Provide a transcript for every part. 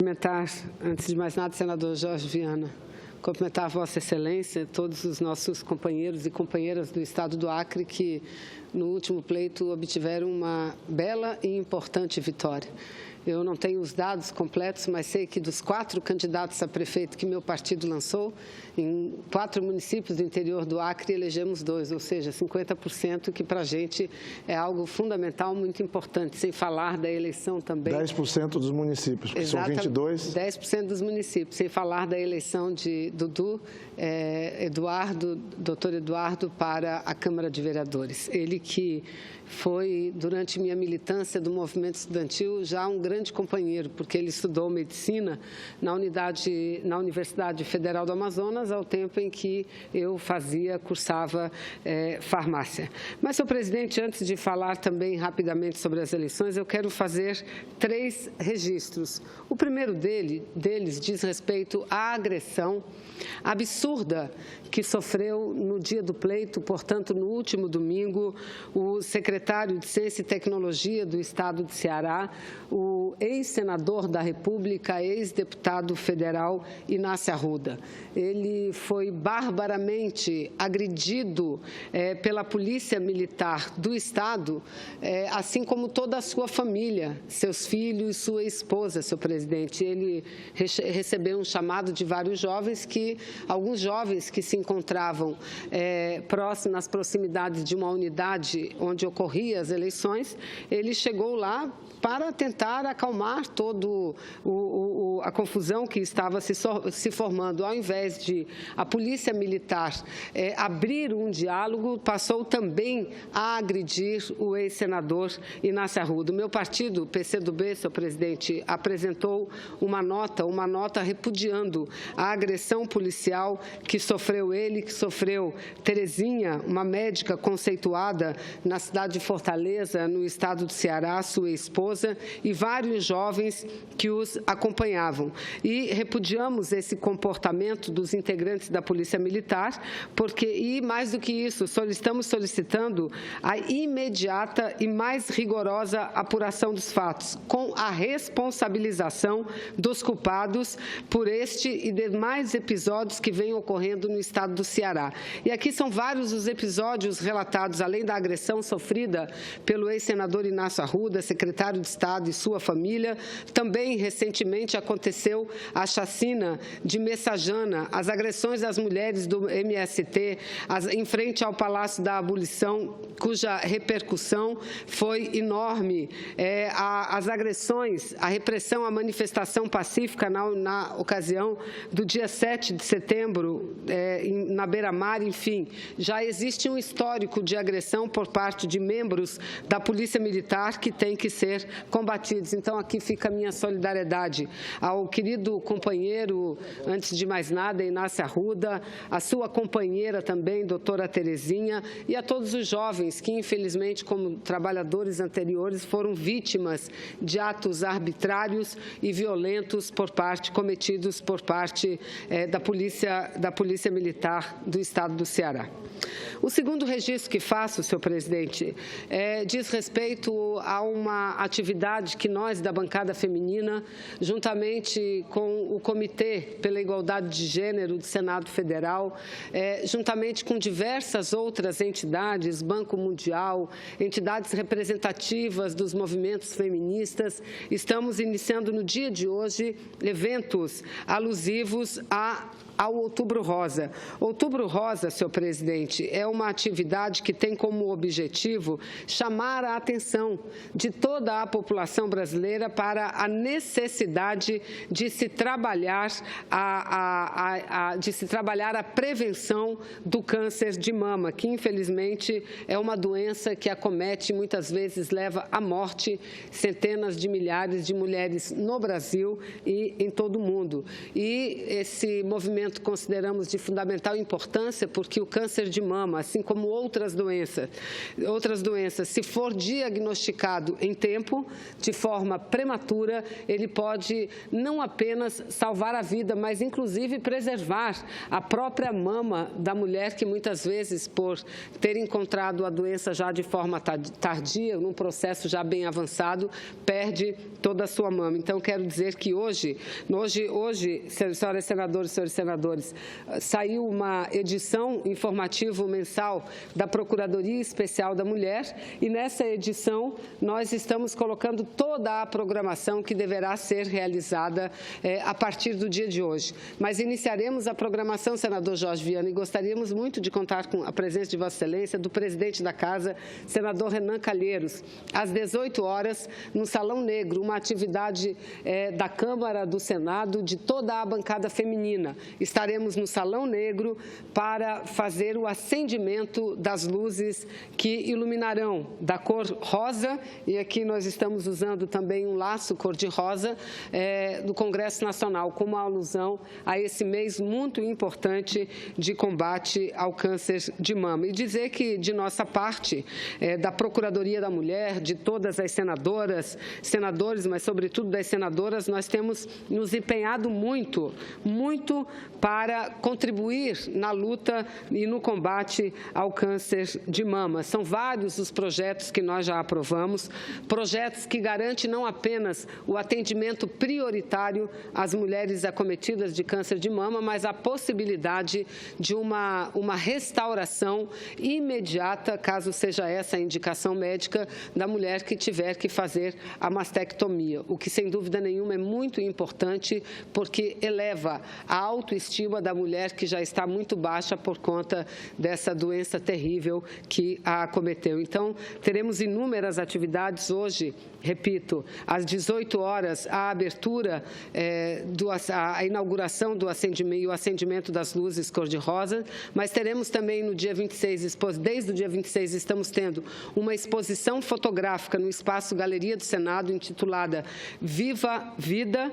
cumprimentar, antes de mais nada, senador Jorge Viana, cumprimentar Vossa Excelência, todos os nossos companheiros e companheiras do Estado do Acre que, no último pleito, obtiveram uma bela e importante vitória. Eu não tenho os dados completos, mas sei que dos 4 candidatos a prefeito que meu partido lançou, em 4 municípios do interior do Acre, elegemos 2, ou seja, 50%, que para a gente é algo fundamental, muito importante, sem falar da eleição também. 10% dos municípios, porque são 22. 10% dos municípios, sem falar da eleição de Dudu, doutor Eduardo, para a Câmara de Vereadores. Ele que foi, durante minha militância do movimento estudantil, já um grande companheiro, porque ele estudou medicina na Universidade Federal do Amazonas, ao tempo em que eu cursava farmácia. Mas, senhor presidente, antes de falar também rapidamente sobre as eleições, eu quero fazer 3 registros. O primeiro deles diz respeito à agressão absurda que sofreu no dia do pleito, portanto, no último domingo, o secretário de Ciência e Tecnologia do Estado de Ceará, o ex-senador da República, ex-deputado federal Inácio Arruda. Ele foi barbaramente agredido pela Polícia Militar do Estado, assim como toda a sua família, seus filhos e sua esposa, senhor presidente. Ele recebeu um chamado de vários jovens alguns jovens que se encontravam nas proximidades de uma unidade onde ocorriam as eleições, ele chegou lá para tentar acalmar toda a confusão que estava se formando. Ao invés de a Polícia Militar abrir um diálogo, passou também a agredir o ex-senador Inácio Arruda. O meu partido, PCdoB, senhor presidente, apresentou uma nota repudiando a agressão policial que sofreu ele, que sofreu Terezinha, uma médica conceituada na cidade de Fortaleza, no estado do Ceará, sua esposa, e vários jovens que os acompanhavam. E repudiamos esse comportamento dos integrantes da Polícia Militar, e mais do que isso, estamos solicitando a imediata e mais rigorosa apuração dos fatos, com a responsabilização dos culpados por este e demais episódios que vêm ocorrendo no estado do Ceará. E aqui são vários os episódios relatados, além da agressão sofrida pelo ex-senador Inácio Arruda, secretário de Estado e sua família. Também, recentemente, aconteceu a chacina de Messajana, as agressões às mulheres do MST, em frente ao Palácio da Abolição, cuja repercussão foi enorme. As agressões, a repressão à manifestação pacífica na ocasião do dia 7 de setembro, na Beira-Mar, enfim, já existe um histórico de agressão por parte de membros da Polícia Militar que tem que ser combatidos. Então, aqui fica a minha solidariedade ao querido companheiro, antes de mais nada, Inácio Arruda, a sua companheira também, doutora Terezinha, e a todos os jovens que, infelizmente, como trabalhadores anteriores, foram vítimas de atos arbitrários e violentos cometidos por parte da Polícia Militar do Estado do Ceará. O segundo registro que faço, senhor presidente, diz respeito a uma atividade que nós, da bancada feminina, juntamente com o Comitê pela Igualdade de Gênero do Senado Federal, juntamente com diversas outras entidades, Banco Mundial, entidades representativas dos movimentos feministas, estamos iniciando no dia de hoje eventos alusivos ao Outubro Rosa. Outubro Rosa, senhor presidente, é uma atividade que tem como objetivo chamar a atenção de toda a população brasileira para a necessidade de se trabalhar a prevenção do câncer de mama, que infelizmente é uma doença que acomete e muitas vezes leva à morte centenas de milhares de mulheres no Brasil e em todo o mundo. E esse movimento consideramos de fundamental importância porque o câncer de mama, assim como outras doenças, se for diagnosticado em tempo, de forma forma prematura, ele pode não apenas salvar a vida, mas inclusive preservar a própria mama da mulher que muitas vezes, por ter encontrado a doença já de forma tardia, num processo já bem avançado, perde toda a sua mama. Então, quero dizer que hoje, senhoras senadoras e senhores senadores, saiu uma edição informativa mensal da Procuradoria Especial da Mulher e nessa edição nós estamos colocando toda a programação que deverá ser realizada a partir do dia de hoje. Mas iniciaremos a programação, senador Jorge Viana, e gostaríamos muito de contar com a presença de Vossa Excelência, do presidente da Casa, senador Renan Calheiros, às 18 horas, no Salão Negro, uma atividade da Câmara, do Senado, de toda a bancada feminina. Estaremos no Salão Negro para fazer o acendimento das luzes que iluminarão da cor rosa, e aqui nós estamos usando também um laço cor-de-rosa do Congresso Nacional, como alusão a esse mês muito importante de combate ao câncer de mama. E dizer que, de nossa parte, da Procuradoria da Mulher, de todas as senadoras, senadores, mas sobretudo das senadoras, nós temos nos empenhado muito para contribuir na luta e no combate ao câncer de mama. São vários os projetos que nós já aprovamos, projetos que garantem não apenas o atendimento prioritário às mulheres acometidas de câncer de mama, mas a possibilidade de uma restauração imediata, caso seja essa a indicação médica, da mulher que tiver que fazer a mastectomia, o que sem dúvida nenhuma é muito importante porque eleva a autoestima da mulher que já está muito baixa por conta dessa doença terrível que a acometeu. Então, teremos inúmeras atividades hoje, repito, às 18 horas, a abertura, a inauguração do acendimento e o acendimento das luzes cor-de-rosa, mas teremos também no dia 26, desde o dia 26, estamos tendo uma exposição fotográfica no Espaço Galeria do Senado, intitulada Viva Vida,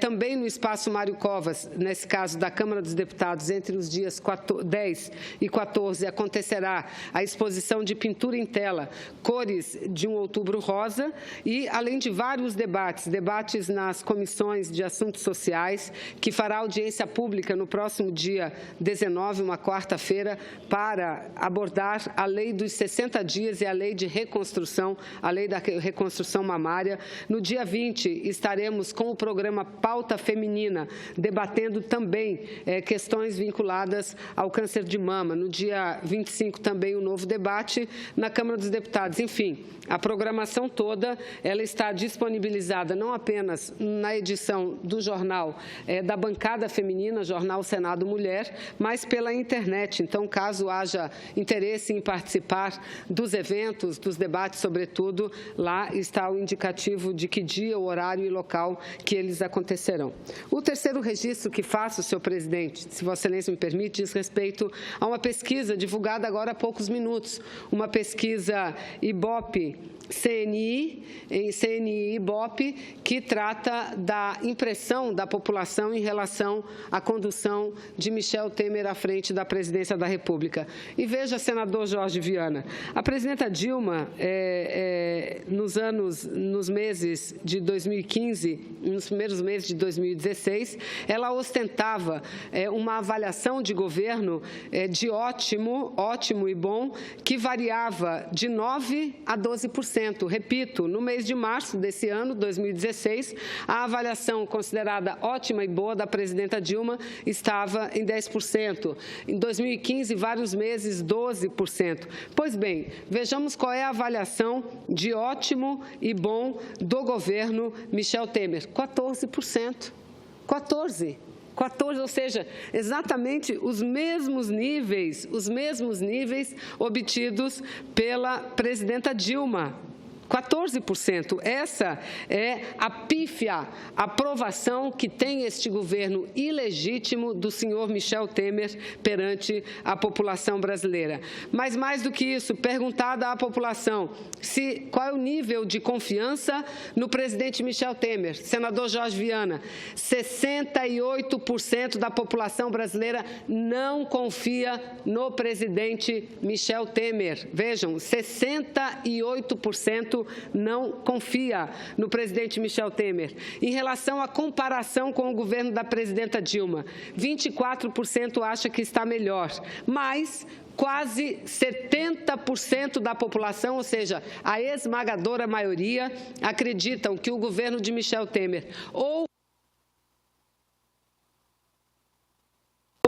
também no Espaço Mário Covas, nesse caso da Câmara dos Deputados, entre os dias 10 e 14, acontecerá a exposição de pintura em tela, Cores de um Outubro Rosa, e além de vários debates nas comissões de assuntos sociais, que fará audiência pública no próximo dia 19, uma quarta-feira, para abordar a lei dos 60 dias e a lei de reconstrução, a lei da reconstrução mamária. No dia 20, estaremos com o programa Pauta Feminina, debatendo também questões vinculadas ao câncer de mama. No dia 25, também um novo debate na Câmara dos Deputados. Enfim, a programação toda, ela está disponibilizada não apenas na edição do jornal da bancada feminina, Jornal Senado Mulher, mas pela internet. Então, caso haja interesse em participar dos eventos, dos debates, sobretudo, lá está o indicativo de que dia, o horário e local que eles acontecerão. O terceiro registro que faço, senhor presidente, se Vossa Excelência me permite, diz respeito a uma pesquisa divulgada agora há poucos minutos, uma pesquisa IBOP, CNI Ibope, que trata da impressão da população em relação à condução de Michel Temer à frente da presidência da República. E veja, senador Jorge Viana, a presidenta Dilma, nos meses de 2015, nos primeiros meses de 2016, ela ostentava uma avaliação de governo de ótimo e bom, que variava de 9% a 12%. Repito, no mês de março desse ano, 2016, a avaliação considerada ótima e boa da presidenta Dilma estava em 10%. Em 2015, vários meses, 12%. Pois bem, vejamos qual é a avaliação de ótimo e bom do governo Michel Temer. 14%. 14%. Ou seja, exatamente os mesmos níveis obtidos pela presidenta Dilma. 14%. Essa é a pífia aprovação que tem este governo ilegítimo do senhor Michel Temer perante a população brasileira. Mas, mais do que isso, perguntada à população qual é o nível de confiança no presidente Michel Temer, senador Jorge Viana, 68% da população brasileira não confia no presidente Michel Temer. Vejam, 68% 24% não confia no presidente Michel Temer. Em relação à comparação com o governo da presidenta Dilma, 24% acha que está melhor, mas quase 70% da população, ou seja, a esmagadora maioria, acreditam que o governo de Michel Temer ou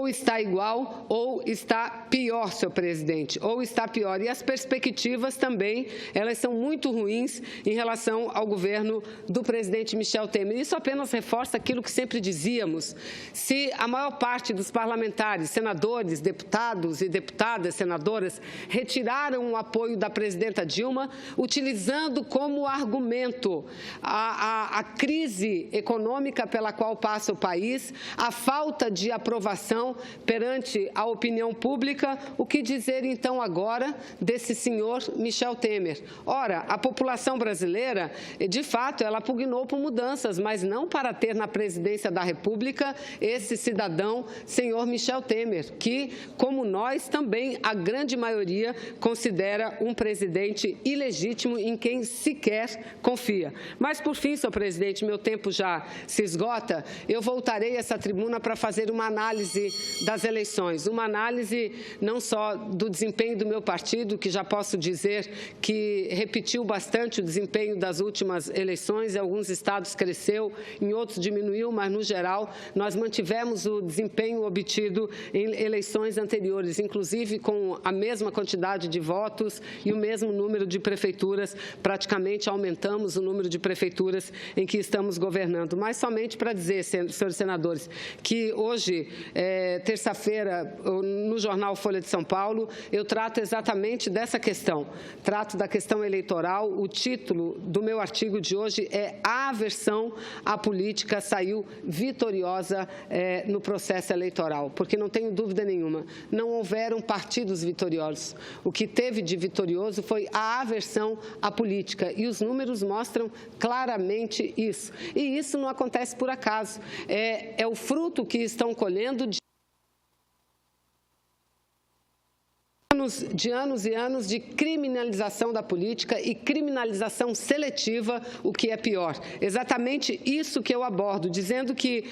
está igual ou está pior, senhor presidente, ou está pior. E as perspectivas também, elas são muito ruins em relação ao governo do presidente Michel Temer. Isso apenas reforça aquilo que sempre dizíamos. Se a maior parte dos parlamentares, senadores, deputados e deputadas, senadoras, retiraram o apoio da presidenta Dilma, utilizando como argumento a crise econômica pela qual passa o país, a falta de aprovação perante a opinião pública, o que dizer então agora desse senhor Michel Temer? Ora, a população brasileira, de fato, ela pugnou por mudanças, mas não para ter na presidência da República esse cidadão, senhor Michel Temer, que, como nós, também a grande maioria considera um presidente ilegítimo em quem sequer confia. Mas, por fim, senhor presidente, meu tempo já se esgota, eu voltarei a essa tribuna para fazer uma análise das eleições, uma análise não só do desempenho do meu partido, que já posso dizer que repetiu bastante o desempenho das últimas eleições, em alguns estados cresceu, em outros diminuiu, mas no geral nós mantivemos o desempenho obtido em eleições anteriores, inclusive com a mesma quantidade de votos e o mesmo número de prefeituras, praticamente aumentamos o número de prefeituras em que estamos governando. Mas somente para dizer, senhores senadores, que hoje, terça-feira, no jornal Folha de São Paulo, eu trato exatamente dessa questão. Trato da questão eleitoral. O título do meu artigo de hoje é "A aversão à política saiu vitoriosa no processo eleitoral", porque não tenho dúvida nenhuma, não houveram partidos vitoriosos. O que teve de vitorioso foi a aversão à política, e os números mostram claramente isso. E isso não acontece por acaso. É o fruto que estão colhendo de anos e anos de criminalização da política e criminalização seletiva, o que é pior. Exatamente isso que eu abordo, dizendo que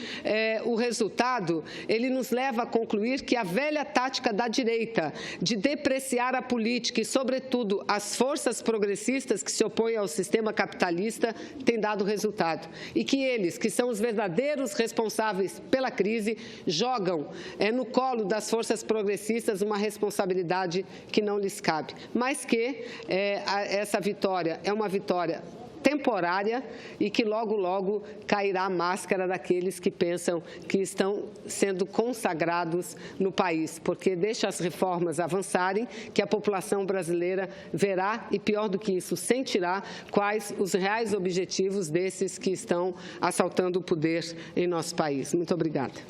o resultado, ele nos leva a concluir que a velha tática da direita de depreciar a política e, sobretudo, as forças progressistas que se opõem ao sistema capitalista tem dado resultado. E que eles, que são os verdadeiros responsáveis pela crise, jogam no colo das forças progressistas uma responsabilidade que não lhes cabe, mas que essa vitória é uma vitória temporária e que logo, logo cairá a máscara daqueles que pensam que estão sendo consagrados no país, porque deixa as reformas avançarem, que a população brasileira verá e, pior do que isso, sentirá quais os reais objetivos desses que estão assaltando o poder em nosso país. Muito obrigada.